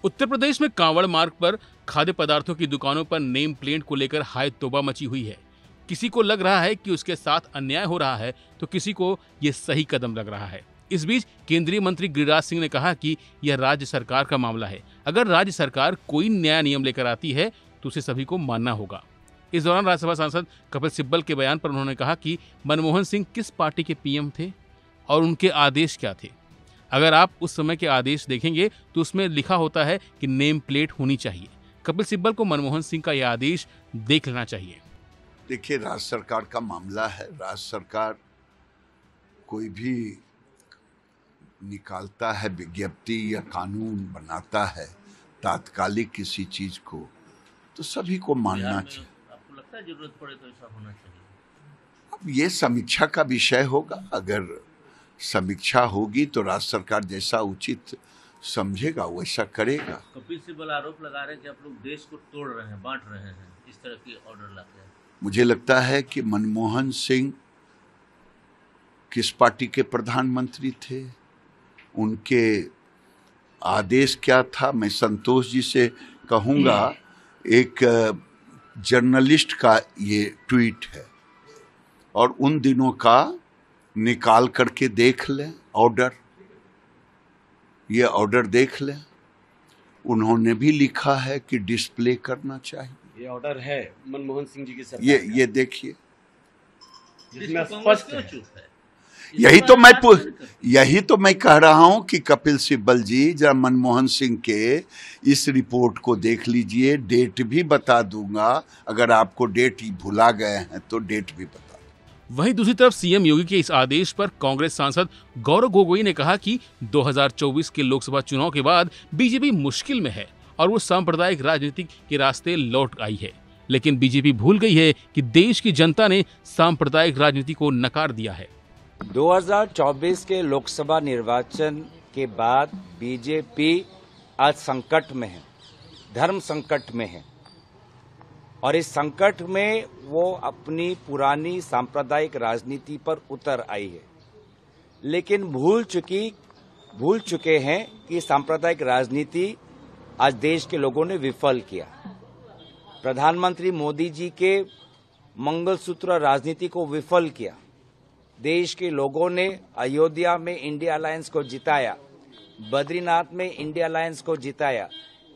उत्तर प्रदेश में कांवड़ मार्ग पर खाद्य पदार्थों की दुकानों पर नेम प्लेट को लेकर हाय तौबा मची हुई है। किसी को लग रहा है कि उसके साथ अन्याय हो रहा है तो किसी को ये सही कदम लग रहा है। इस बीच केंद्रीय मंत्री गिरिराज सिंह ने कहा कि यह राज्य सरकार का मामला है। अगर राज्य सरकार कोई नया नियम लेकर आती है तो उसे सभी को मानना होगा। इस दौरान राज्यसभा सांसद कपिल सिब्बल के बयान पर उन्होंने कहा कि मनमोहन सिंह किस पार्टी के पीएम थे और उनके आदेश क्या थे। अगर आप उस समय के आदेश देखेंगे तो उसमें लिखा होता है कि नेम प्लेट होनी चाहिए। कपिल सिब्बल को मनमोहन सिंह का यह आदेश देख लेना चाहिए। देखिए, राज्य सरकार का मामला है। राज्य सरकार कोई भी निकालता है विज्ञप्ति या कानून बनाता है तात्कालिक किसी चीज को, तो सभी को मानना चाहिए। आपको लगता है जरूरत पड़े तो ऐसा होना चाहिए? अब ये समीक्षा का विषय होगा। अगर समीक्षा होगी तो राज्य सरकार जैसा उचित समझेगा वैसा करेगा। कपिल सिब्बल आरोप लगा रहे हैं कि आप लोग देश को तोड़ रहे हैं, बांट रहे हैं, इस तरह की ऑर्डर लाते हैं। मुझे लगता है कि मनमोहन सिंह किस पार्टी के प्रधानमंत्री थे, उनके आदेश क्या था, मैं संतोष जी से कहूँगा। एक जर्नलिस्ट का ये ट्वीट है और उन दिनों का निकाल करके देख लें ऑर्डर, ये ऑर्डर देख लें। उन्होंने भी लिखा है कि डिस्प्ले करना चाहिए। ये ऑर्डर है मनमोहन सिंह जी की सरकार। ये देखिए, जिसमें स्पष्ट है। यही तो मैं कह रहा हूं कि कपिल सिब्बल जी जरा मनमोहन सिंह के इस रिपोर्ट को देख लीजिए। डेट भी बता दूंगा, अगर आपको डेट भुला गए हैं तो डेट भी बता। वहीं दूसरी तरफ सीएम योगी के इस आदेश पर कांग्रेस सांसद गौरव गोगोई ने कहा कि 2024 के लोकसभा चुनाव के बाद बीजेपी मुश्किल में है और वो सांप्रदायिक राजनीति के रास्ते लौट आई है। लेकिन बीजेपी भूल गई है कि देश की जनता ने सांप्रदायिक राजनीति को नकार दिया है। 2024 के लोकसभा निर्वाचन के बाद बीजेपी आज संकट में है, धर्म संकट में है और इस संकट में वो अपनी पुरानी सांप्रदायिक राजनीति पर उतर आई है। लेकिन भूल चुके हैं कि सांप्रदायिक राजनीति आज देश के लोगों ने विफल किया। प्रधानमंत्री मोदी जी के मंगलसूत्र राजनीति को विफल किया। देश के लोगों ने अयोध्या में इंडिया अलायंस को जिताया, बद्रीनाथ में इंडिया अलायंस को जिताया,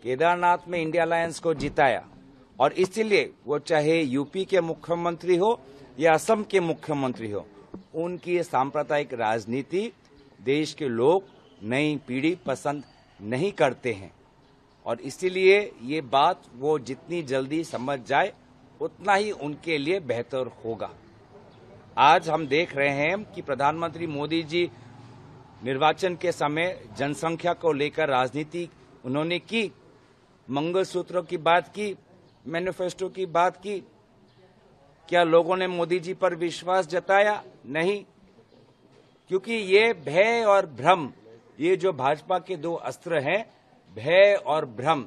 केदारनाथ में इंडिया अलायंस को जिताया और इसलिए वो चाहे यूपी के मुख्यमंत्री हो या असम के मुख्यमंत्री हो, उनकी सांप्रदायिक राजनीति देश के लोग, नई पीढ़ी पसंद नहीं करते हैं और इसीलिए ये बात वो जितनी जल्दी समझ जाए उतना ही उनके लिए बेहतर होगा। आज हम देख रहे हैं कि प्रधानमंत्री मोदी जी निर्वाचन के समय जनसंख्या को लेकर राजनीति उन्होंने की, मंगलसूत्रों की बात की, मैनिफेस्टो की बात की। क्या लोगों ने मोदी जी पर विश्वास जताया? नहीं, क्योंकि ये भय और भ्रम, ये जो भाजपा के दो अस्त्र हैं, भय और भ्रम,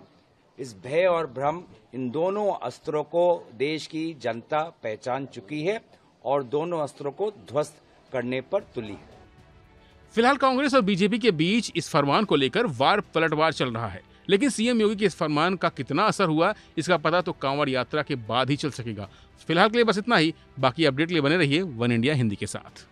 इस भय और भ्रम, इन दोनों अस्त्रों को देश की जनता पहचान चुकी है और दोनों अस्त्रों को ध्वस्त करने पर तुली है। फिलहाल कांग्रेस और बीजेपी के बीच इस फरमान को लेकर वार पलटवार चल रहा है। लेकिन सीएम योगी के इस फरमान का कितना असर हुआ, इसका पता तो कांवड़ यात्रा के बाद ही चल सकेगा। फिलहाल के लिए बस इतना ही। बाकी अपडेट के लिए बने रहिए वन इंडिया हिंदी के साथ।